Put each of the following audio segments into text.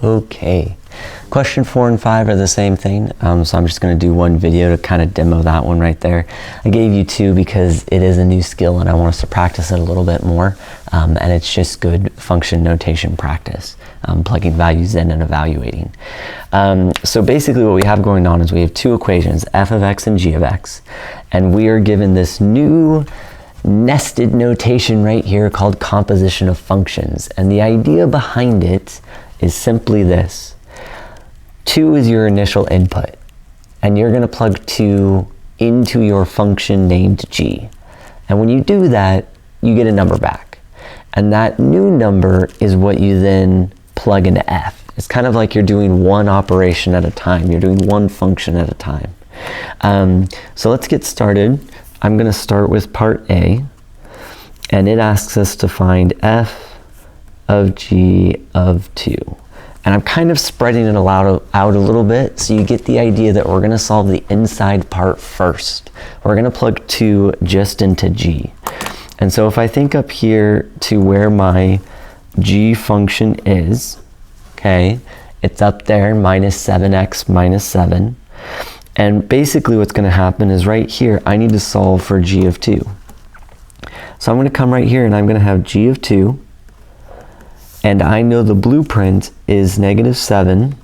Okay, question 4 and 5 are the same thing, so I'm just going to do one video to kind of demo that one right there. I gave you 2 because it is a new skill and I want us to practice it a little bit more, and it's just good function notation practice, plugging values in and evaluating. So basically what we have going on is we have 2 equations, f of x and g of x, and we are given this new nested notation right here called composition of functions, and the idea behind it is simply this. 2 is your initial input, and you're going to plug 2 into your function named g. And when you do that, you get a number back. And that new number is what you then plug into f. It's kind of like you're doing one operation at a time. You're doing one function at a time. So let's get started. I'm going to start with part A, and it asks us to find f of g of 2. And I'm kind of spreading it out a little bit so you get the idea that we're going to solve the inside part first. We're going to plug 2 just into g. And so if I think up here to where my g function is, okay, it's up there, minus 7x minus 7. And basically what's going to happen is right here, I need to solve for g of 2. So I'm going to come right here and I'm going to have g of 2. And I know the blueprint is negative 7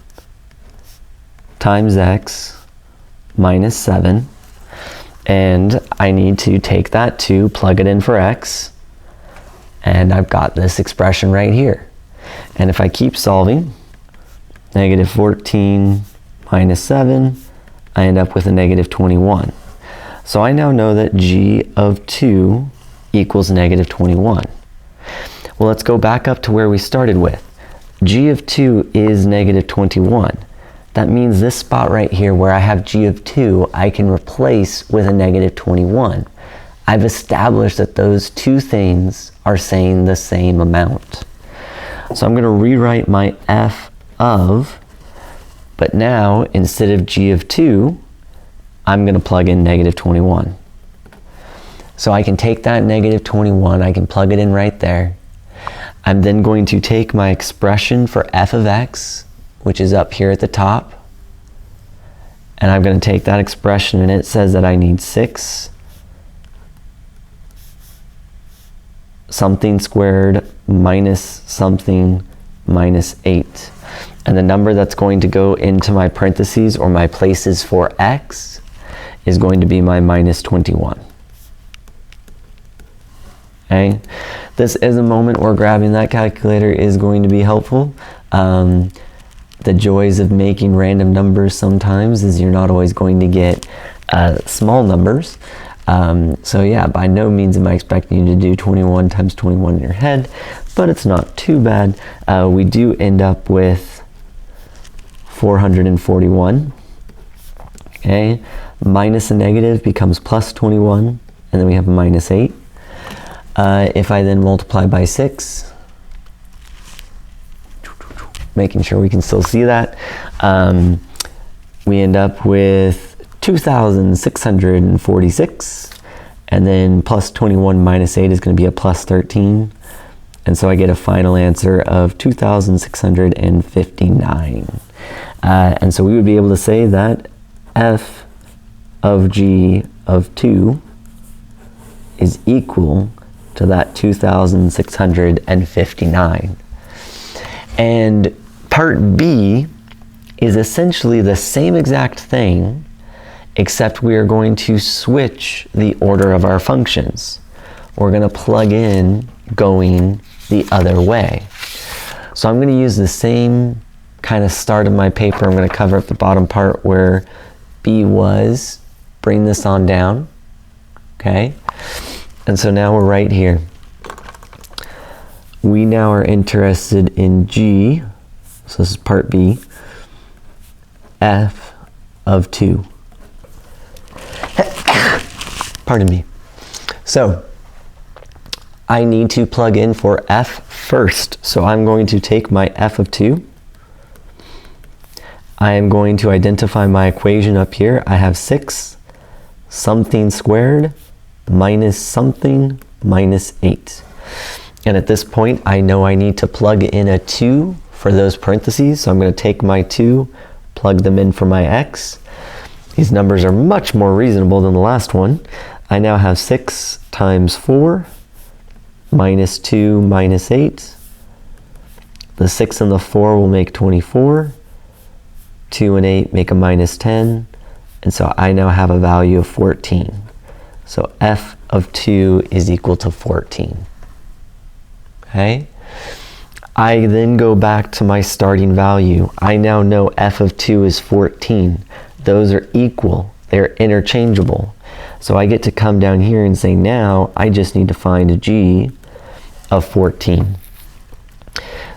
times x minus 7. And I need to take that 2, plug it in for x. And I've got this expression right here. And if I keep solving, negative 14 minus 7, I end up with a negative 21. So I now know that g of 2 equals negative 21. Well, let's go back up to where we started with. G of 2 is negative 21. That means this spot right here where I have g of 2, I can replace with a negative 21. I've established that those two things are saying the same amount. So I'm going to rewrite my f of, but now instead of g of 2, I'm going to plug in negative 21. So I can take that negative 21, I can plug it in right there. I'm then going to take my expression for f of x, which is up here at the top, and I'm going to take that expression, and it says that I need 6 something squared minus something minus 8. And the number that's going to go into my parentheses or my places for x is going to be my minus 21. Okay? This is a moment where grabbing that calculator is going to be helpful. The joys of making random numbers sometimes is you're not always going to get small numbers. So yeah, by no means am I expecting you to do 21 times 21 in your head, but it's not too bad. We do end up with 441. Okay, minus a negative becomes plus 21, and then we have minus 8. If I then multiply by 6, making sure we can still see that, we end up with 2,646, and then plus 21 minus 8 is going to be a plus 13, and so I get a final answer of 2,659. And so we would be able to say that f of g of 2 is equal to that 2,659. And part B is essentially the same exact thing, except we are going to switch the order of our functions. We're going to plug in going the other way. So I'm going to use the same kind of start of my paper. I'm going to cover up the bottom part where B was, bring this on down, okay? And so now we're right here. We now are interested in G, so this is part B, f of 2. Pardon me. So I need to plug in for f first. So I'm going to take my f of 2. I am going to identify my equation up here. I have 6 something squared minus something minus 8. And at this point, I know I need to plug in a 2 for those parentheses. So I'm going to take my 2, plug them in for my x. These numbers are much more reasonable than the last one. I now have 6 times 4 minus 2 minus 8. The 6 and the 4 will make 24. 2 and 8 make a minus 10. And so I now have a value of 14. So f of 2 is equal to 14. Okay? I then go back to my starting value. I now know f of 2 is 14. Those are equal. They're interchangeable. So I get to come down here and say, now I just need to find a g of 14.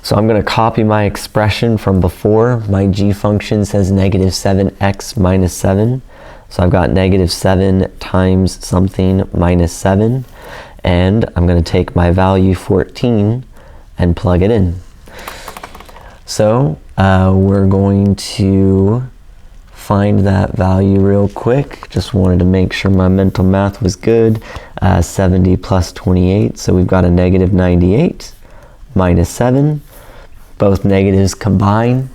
So I'm going to copy my expression from before. My g function says negative 7x minus 7. So I've got negative 7 times something minus 7. And I'm going to take my value 14 and plug it in. So we're going to find that value real quick. Just wanted to make sure my mental math was good. 70 plus 28. So we've got a negative 98 minus 7. Both negatives combine,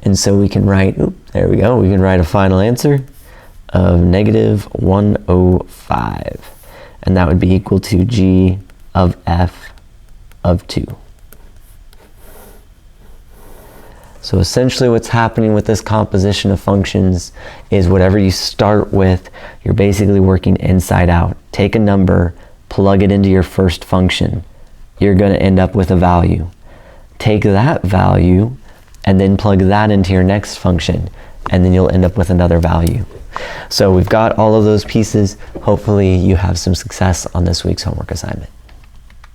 and so we can write, there we go, we can write a final answer of negative 105, and that would be equal to g of f of 2. So essentially what's happening with this composition of functions is whatever you start with, you're basically working inside out. Take a number, plug it into your first function. You're going to end up with a value. Take that value and then plug that into your next function, and then you'll end up with another value. So we've got all of those pieces. Hopefully you have some success on this week's homework assignment.